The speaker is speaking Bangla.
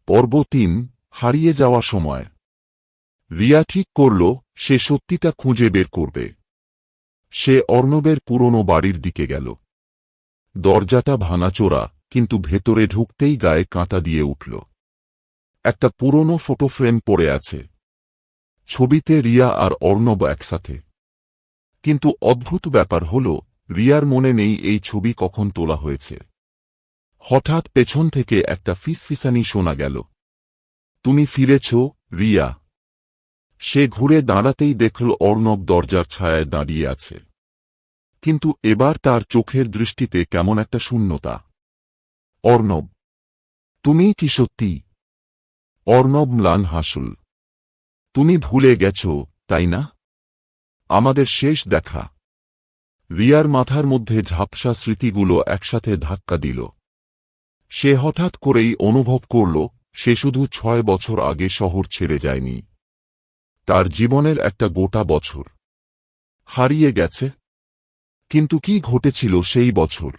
পর্ব ৩ হারিয়ে যাওয়া সময়। রিয়া ঠিক করল সে সত্যিটা খুঁজে বের করবে। সে অর্ণবের পুরনো বাড়ির দিকে গেল। দরজাটা ভাঙাচোরা, কিন্তু ভেতরে ঢুকতেই গায়ে কাঁটা দিয়ে উঠল। একটা পুরনো ফটো ফ্রেম পড়ে আছে। ছবিতে রিয়া আর অর্ণব একসাথে। কিন্তু অদ্ভুত ব্যাপার হল, রিয়ার মনে নেই এই ছবি কখন তোলা হয়েছে। হঠাৎ পেছন থেকে একটা ফিসফিসানি শোনা গেল। তুমি ফিরেছ, রিয়া। সে ঘুরে দাঁড়াতেই দেখল অর্ণব দরজার ছায়ায় দাঁড়িয়ে আছে। কিন্তু এবার তার চোখের দৃষ্টিতে কেমন একটা শূন্যতা। অর্ণব, তুমি কি সত্যি? অর্ণব ম্লান হাসল। তুমি ভুলে গেছ, তাই না? আমাদের শেষ দেখা। রিয়ার মাথার মধ্যে ঝাপসা স্মৃতিগুলো একসাথে ধাক্কা দিল। সে হঠাৎ করেই অনুভব করল সে শুধু ৬ বছর আগে শহর ছেড়ে যায়নি। তার জীবনের একটা গোটা বছর হারিয়ে গেছে। কিন্তু কি ঘটেছিল সেই বছর?